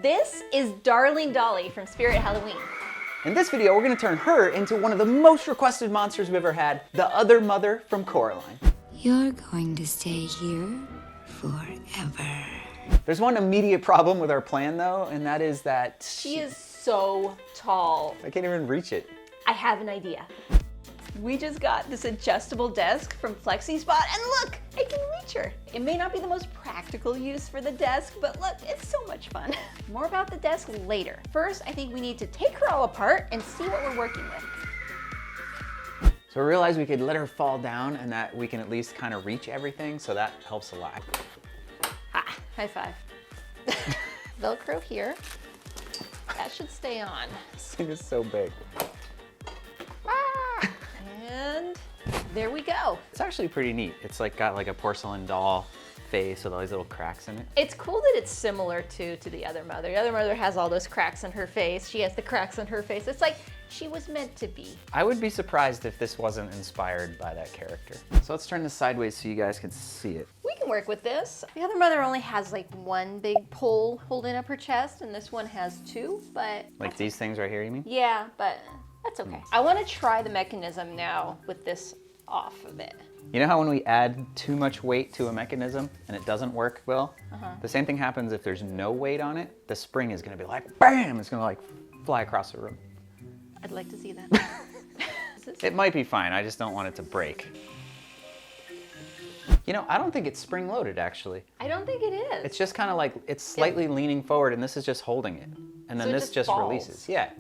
This is darling Dolly from Spirit Halloween. In this video, we're gonna turn her into one of the most requested monsters we've ever had, the other mother from Coraline. You're going to stay here forever. There's one immediate problem with our plan though, and that is that She is so tall. I can't even reach it. I have an idea. We just got this adjustable desk from FlexiSpot, and look, I can reach her. It may not be the most practical use for the desk, but look, it's so much fun. More about the desk later. First, I think we need to take her all apart and see what we're working with. So we realized we could let her fall down and that we can at least kind of reach everything, so that helps a lot. Ah, high five. Velcro here. That should stay on. This thing is so big. Ah, and there we go. It's actually pretty neat. It's like got like a porcelain doll face with all these little cracks in it. It's cool that it's similar to the other mother. The other mother has all those cracks in her face. She has the cracks in her face. It's like she was meant to be. I would be surprised if this wasn't inspired by that character. So let's turn this sideways so you guys can see it. We can work with this. The other mother only has like one big pole holding up her chest, and this one has two, but... Like these things right here, you mean? Yeah, but that's okay. I want to try the mechanism now with this off of it. You know how when we add too much weight to a mechanism and it doesn't work well? The same thing happens if there's no weight on it. The spring is gonna be like, bam! It's gonna like fly across the room. I'd like to see that. It might be fine, I just don't want it to break. You know, I don't think it's spring loaded actually. I don't think it is. It's just kind of like, it's slightly leaning forward and this is just holding it. And then So it this just falls. releases, yeah.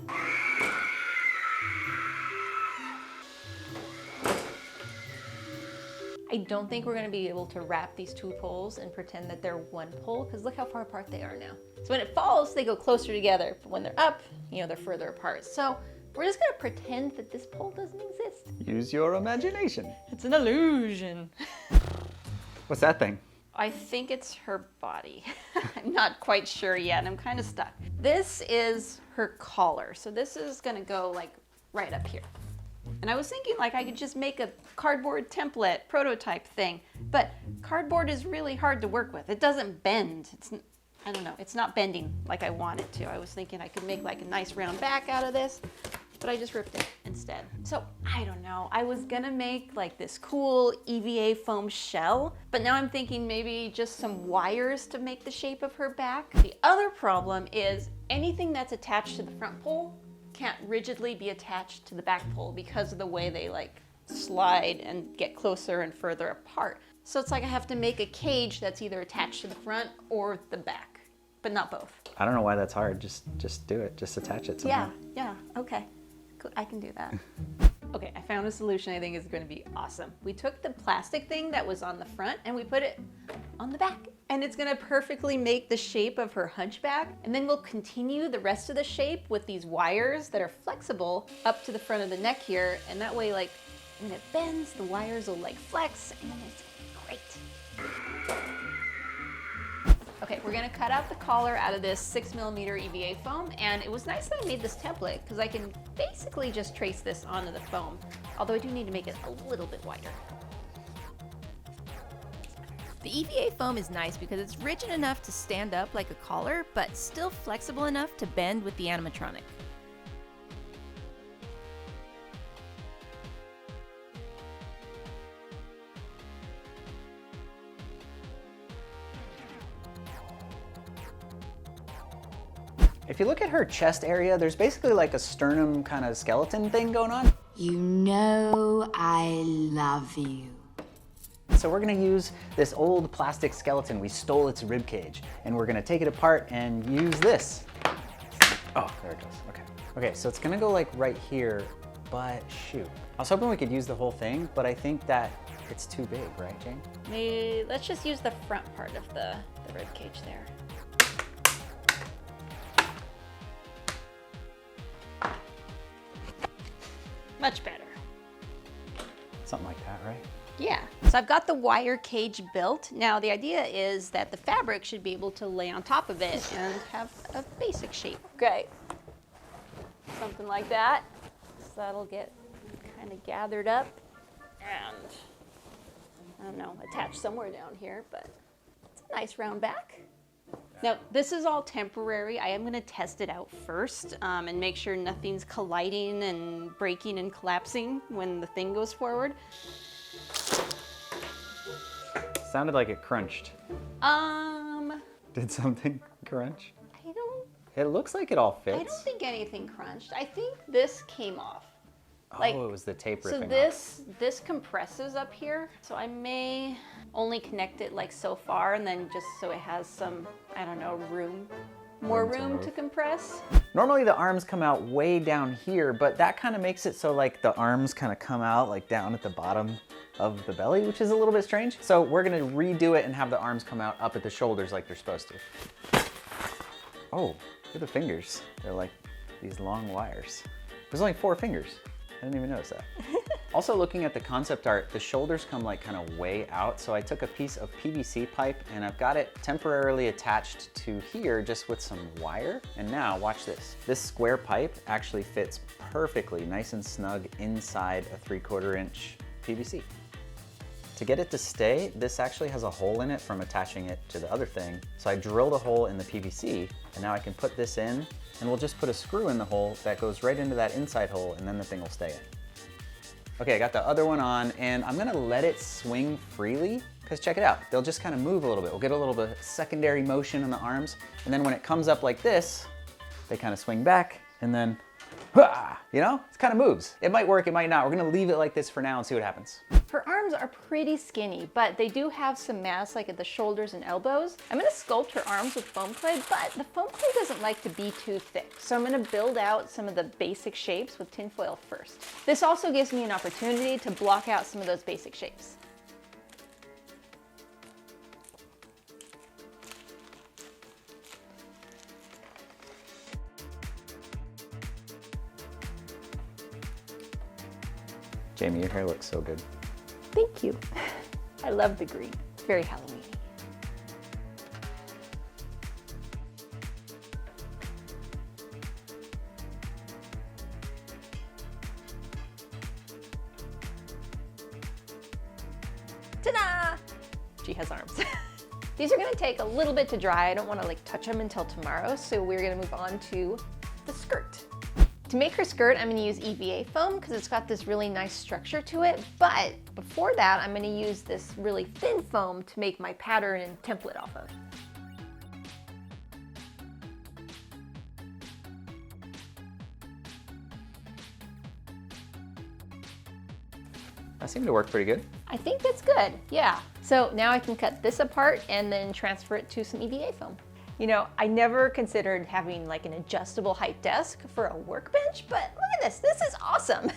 I don't think we're gonna be able to wrap these two poles and pretend that they're one pole, because look how far apart they are now. So when it falls, they go closer together. But when they're up, you know, they're further apart. So we're just gonna pretend that this pole doesn't exist. Use your imagination. It's an illusion. What's that thing? I think it's her body. I'm not quite sure yet. I'm kind of stuck. This is her collar. So this is gonna go like right up here. And I was thinking like I could just make a cardboard template prototype thing, but cardboard is really hard to work with. It doesn't bend. I don't know, it's not bending like I want it to. I was thinking I could make like a nice round back out of this, but I just ripped it instead. So I don't know, I was gonna make like this cool EVA foam shell, but now I'm thinking maybe just some wires to make the shape of her back. The other problem is anything that's attached to the front pole can't rigidly be attached to the back pole because of the way they like slide and get closer and further apart. So it's like I have to make a cage that's either attached to the front or the back, but not both. I don't know why that's hard. Just do it. Just attach it somehow. Yeah, okay. Cool. I can do that. Okay, I found a solution I think is going to be awesome. We took the plastic thing that was on the front and we put it on the back. And it's gonna perfectly make the shape of her hunchback. And then we'll continue the rest of the shape with these wires that are flexible up to the front of the neck here. And that way, like, when it bends, the wires will like flex and it's great. Okay, we're gonna cut out the collar out of this 6mm EVA foam. And it was nice that I made this template because I can basically just trace this onto the foam. Although I do need to make it a little bit wider. The EVA foam is nice because it's rigid enough to stand up like a collar, but still flexible enough to bend with the animatronic. If you look at her chest area, there's basically like a sternum kind of skeleton thing going on. You know I love you. So we're gonna use this old plastic skeleton. We stole its ribcage, and we're gonna take it apart and use this. Oh, there it goes, okay. Okay, so it's gonna go like right here, but shoot. I was hoping we could use the whole thing, but I think that it's too big, right, Jane? Maybe, let's just use the front part of the ribcage there. Much better. Something like that, right? Yeah, so I've got the wire cage built. Now the idea is that the fabric should be able to lay on top of it and have a basic shape. Great. Something like that. So that'll get kind of gathered up and, I don't know, attached somewhere down here, but it's a nice round back. Now, this is all temporary. I am gonna test it out first and make sure nothing's colliding and breaking and collapsing when the thing goes forward. Sounded like it crunched. Did something crunch? I don't It looks like it all fits. I don't think anything crunched. I think this came off. Like, oh, it was the tape ripping so off. this compresses up here. So I may only connect it like so far and then just so it has some, I don't know, more room to compress. Normally the arms come out way down here, but that kind of makes it so like the arms kind of come out like down at the bottom of the belly, which is a little bit strange. So we're gonna redo it and have the arms come out up at the shoulders like they're supposed to. Oh, look at the fingers. They're like these long wires. There's only 4 fingers. I didn't even notice that. Also looking at the concept art, the shoulders come like kind of way out. So I took a piece of PVC pipe and I've got it temporarily attached to here just with some wire. And now watch this. This square pipe actually fits perfectly, nice and snug inside a 3/4 inch PVC. To get it to stay, this actually has a hole in it from attaching it to the other thing. So I drilled a hole in the PVC and now I can put this in and we'll just put a screw in the hole that goes right into that inside hole and then the thing will stay in. Okay, I got the other one on and I'm gonna let it swing freely because check it out, they'll just kind of move a little bit. We'll get a little bit of secondary motion on the arms and then when it comes up like this, they kind of swing back and then, you know, it kind of moves. It might work, it might not. We're gonna leave it like this for now and see what happens. Her arms are pretty skinny, but they do have some mass like at the shoulders and elbows. I'm gonna sculpt her arms with foam clay, but the foam clay doesn't like to be too thick. So I'm gonna build out some of the basic shapes with tinfoil first. This also gives me an opportunity to block out some of those basic shapes. Jaimie, your hair looks so good. Thank you. I love the green. It's very Halloween. Ta-da! She has arms. These are gonna take a little bit to dry. I don't wanna like touch them until tomorrow, so we're gonna move on to the skirt. To make her skirt, I'm gonna use EVA foam because it's got this really nice structure to it. But before that, I'm gonna use this really thin foam to make my pattern and template off of. That seemed to work pretty good. I think that's good, yeah. So now I can cut this apart and then transfer it to some EVA foam. You know, I never considered having like an adjustable height desk for a workbench, but look at this, this is awesome.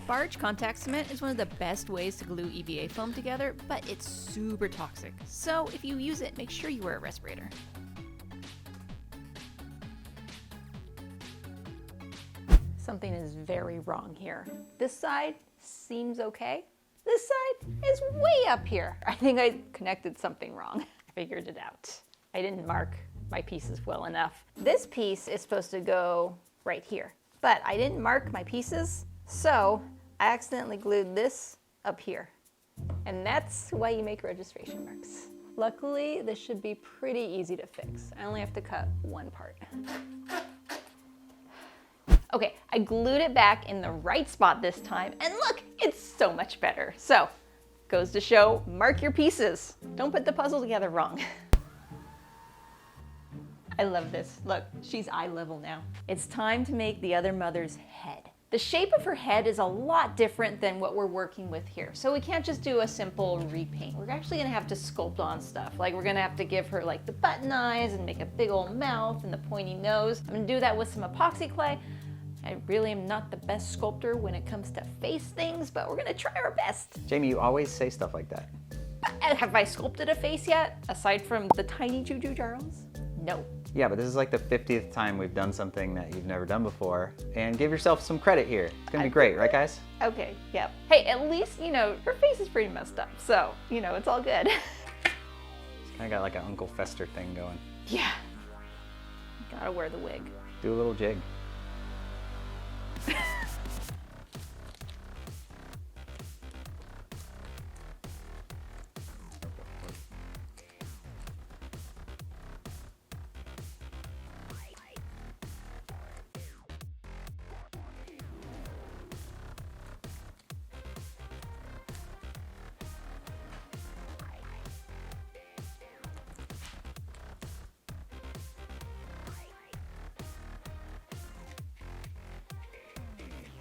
Barge contact cement is one of the best ways to glue EVA foam together, but it's super toxic. So if you use it, make sure you wear a respirator. Something is very wrong here. This side seems okay. This side is way up here. I think I connected something wrong. I figured it out. I didn't mark my pieces well enough. This piece is supposed to go right here, but I didn't mark my pieces, so I accidentally glued this up here. And that's why you make registration marks. Luckily, this should be pretty easy to fix. I only have to cut one part. Okay, I glued it back in the right spot this time, and look, it's so much better. So, goes to show, mark your pieces. Don't put the puzzle together wrong. I love this. Look, she's eye level now. It's time to make the other mother's head. The shape of her head is a lot different than what we're working with here. So we can't just do a simple repaint. We're actually gonna have to sculpt on stuff. Like we're gonna have to give her like the button eyes and make a big old mouth and the pointy nose. I'm gonna do that with some epoxy clay. I really am not the best sculptor when it comes to face things, but we're gonna try our best. Jaimie, you always say stuff like that. Have I sculpted a face yet, aside from the tiny Juju Charles? No. Yeah, but this is like the 50th time we've done something that you've never done before. And give yourself some credit here. It's gonna be great, right guys? Okay, yep. Hey, at least, you know, her face is pretty messed up, so, you know, it's all good. It's kinda got like an Uncle Fester thing going. Yeah. Gotta wear the wig. Do a little jig.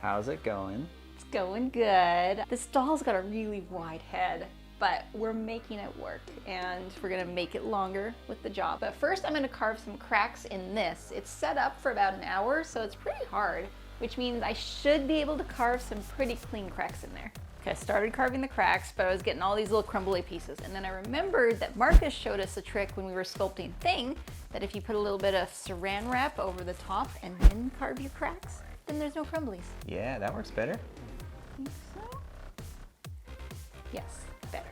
How's it going? It's going good. This doll's got a really wide head, but we're making it work and we're gonna make it longer with the jaw. But first I'm gonna carve some cracks in this. It's set up for about an hour, so it's pretty hard, which means I should be able to carve some pretty clean cracks in there. Okay, I started carving the cracks, but I was getting all these little crumbly pieces. And then I remembered that Marcus showed us a trick when we were sculpting Thing, that if you put a little bit of saran wrap over the top and then carve your cracks, then there's no crumblies. Yeah, that works better. Think so? Yes, better.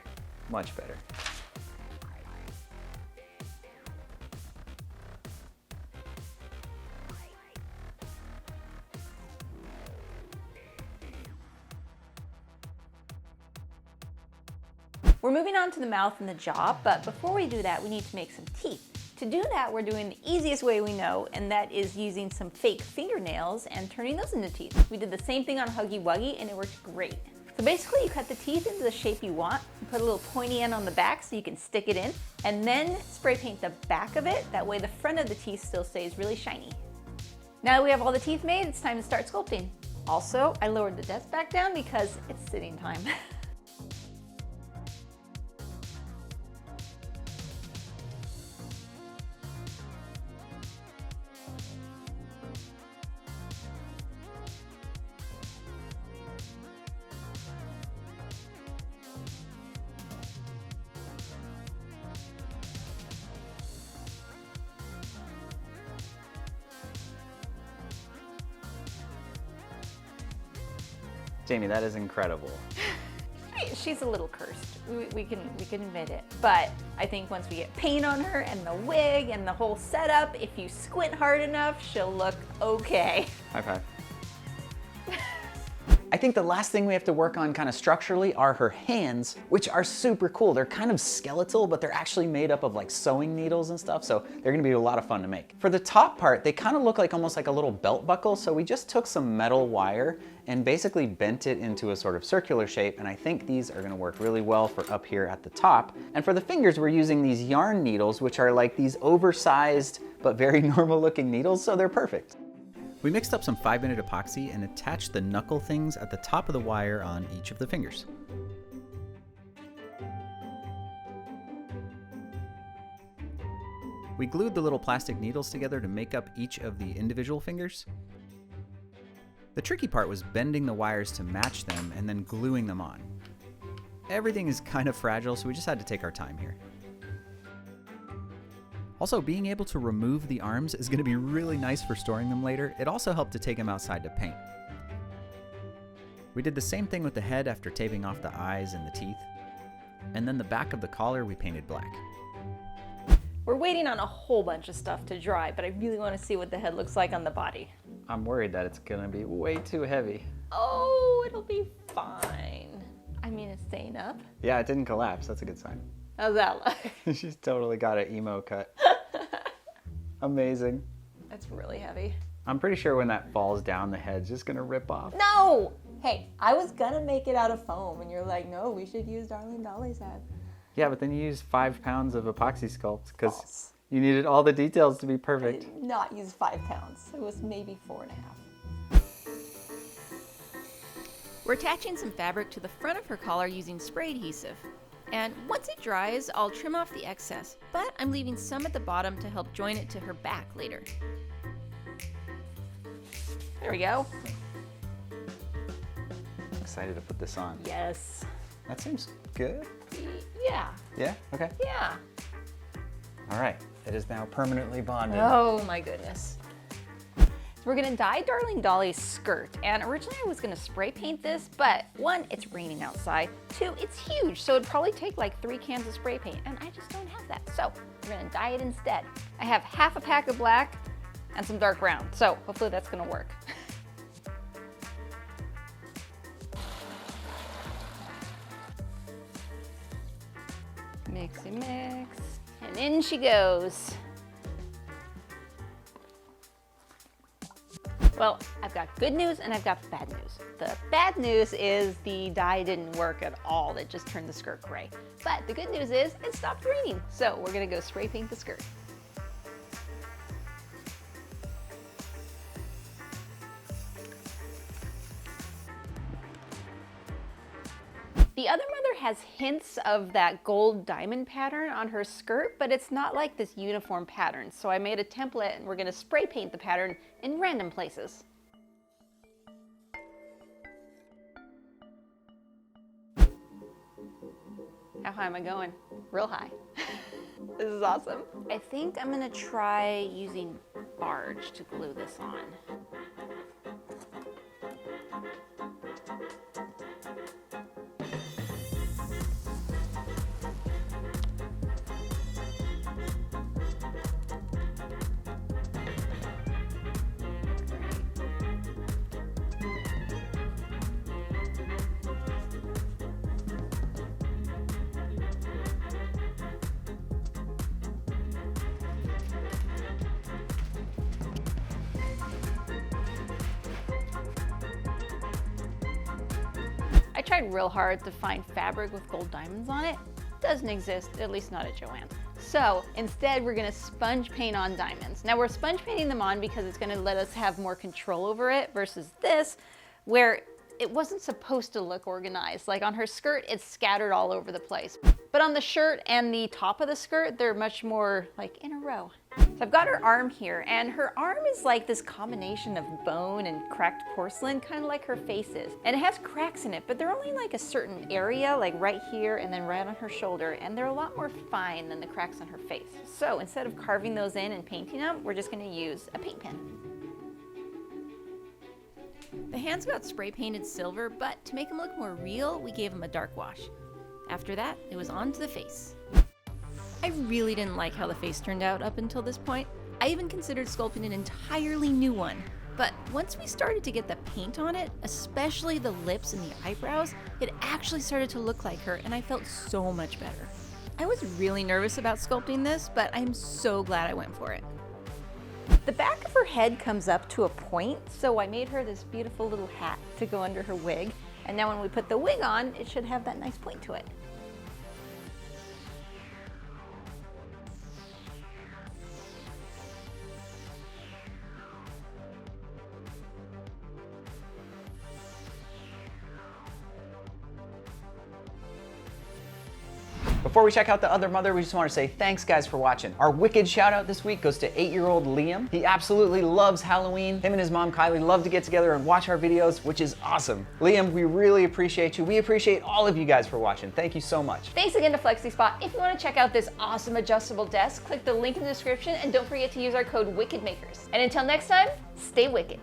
Much better. We're moving on to the mouth and the jaw, but before we do that, we need to make some teeth. To do that, we're doing the easiest way we know, and that is using some fake fingernails and turning those into teeth. We did the same thing on Huggy Wuggy, and it worked great. So basically, you cut the teeth into the shape you want, you put a little pointy end on the back so you can stick it in, and then spray paint the back of it. That way the front of the teeth still stays really shiny. Now that we have all the teeth made, it's time to start sculpting. Also, I lowered the desk back down because it's sitting time. Jaimie, that is incredible. She's a little cursed. We can admit it. But I think once we get paint on her and the wig and the whole setup, if you squint hard enough, she'll look okay. High five. I think the last thing we have to work on kind of structurally are her hands, which are super cool. They're kind of skeletal, but they're actually made up of like sewing needles and stuff, so they're gonna be a lot of fun to make. For the top part, they kind of look like almost like a little belt buckle, so we just took some metal wire and basically bent it into a sort of circular shape, and I think these are gonna work really well for up here at the top. And for the fingers, we're using these yarn needles, which are like these oversized but very normal looking needles, so they're perfect. We mixed up some 5-minute epoxy and attached the knuckle things at the top of the wire on each of the fingers. We glued the little plastic needles together to make up each of the individual fingers. The tricky part was bending the wires to match them and then gluing them on. Everything is kind of fragile, so we just had to take our time here. Also, being able to remove the arms is going to be really nice for storing them later. It also helped to take them outside to paint. We did the same thing with the head after taping off the eyes and the teeth. And then the back of the collar we painted black. We're waiting on a whole bunch of stuff to dry, but I really want to see what the head looks like on the body. I'm worried that it's going to be way too heavy. Oh, it'll be fine. I mean, it's staying up. Yeah, it didn't collapse. That's a good sign. How's that look? She's totally got an emo cut. Amazing. That's really heavy. I'm pretty sure when that falls down, the head's just gonna rip off. No! Hey, I was gonna make it out of foam, and you're like, no, we should use Darling Dolly's head. Yeah, but then you used 5 pounds of epoxy sculpt because you needed all the details to be perfect. I did not use 5 pounds. It was maybe 4.5. We're attaching some fabric to the front of her collar using spray adhesive. And once it dries, I'll trim off the excess, but I'm leaving some at the bottom to help join it to her back later. There we go. I'm excited to put this on. Yes. That seems good. Yeah. Yeah? Okay. Yeah. All right. It is now permanently bonded. Oh my goodness. So we're gonna dye Darling Dolly's skirt, and originally I was gonna spray paint this, but 1, it's raining outside, 2, it's huge, so it'd probably take like 3 cans of spray paint, and I just don't have that, so we're gonna dye it instead. I have half a pack of black, and some dark brown. So hopefully that's gonna work. Mixy mix, and in she goes. Well, I've got good news and I've got bad news. The bad news is the dye didn't work at all. It just turned the skirt gray. But the good news is it stopped raining. So we're gonna go spray paint the skirt. The other mother has hints of that gold diamond pattern on her skirt, but it's not like this uniform pattern. So I made a template and we're gonna spray paint the pattern in random places. How high am I going? Real high. This is awesome. I think I'm gonna try using barge to glue this on. I tried real hard to find fabric with gold diamonds on it. Doesn't exist, at least not at Joann's. So instead we're gonna sponge paint on diamonds. Now we're sponge painting them on because it's gonna let us have more control over it versus this, where it wasn't supposed to look organized. Like on her skirt, it's scattered all over the place. But on the shirt and the top of the skirt, they're much more like in a row. So I've got her arm here, and her arm is like this combination of bone and cracked porcelain, kind of like her face is. And it has cracks in it, but they're only like a certain area, like right here and then right on her shoulder, and they're a lot more fine than the cracks on her face. So instead of carving those in and painting them, we're just gonna use a paint pen. The hands got spray painted silver, but to make them look more real, we gave them a dark wash. After that, it was on to the face. I really didn't like how the face turned out up until this point. I even considered sculpting an entirely new one. But once we started to get the paint on it, especially the lips and the eyebrows, it actually started to look like her, and I felt so much better. I was really nervous about sculpting this, but I'm so glad I went for it. The back of her head comes up to a point, so I made her this beautiful little hat to go under her wig. And now when we put the wig on, it should have that nice point to it. Before we check out the other mother, we just want to say thanks guys for watching. Our wicked shout out this week goes to 8-year-old Liam. He absolutely loves Halloween. Him and his mom Kylie love to get together and watch our videos, which is awesome. Liam, we really appreciate you. We appreciate all of you guys for watching. Thank you so much. Thanks again to FlexiSpot. If you want to check out this awesome adjustable desk, click the link in the description and don't forget to use our code WICKEDMAKERS. And until next time, stay wicked.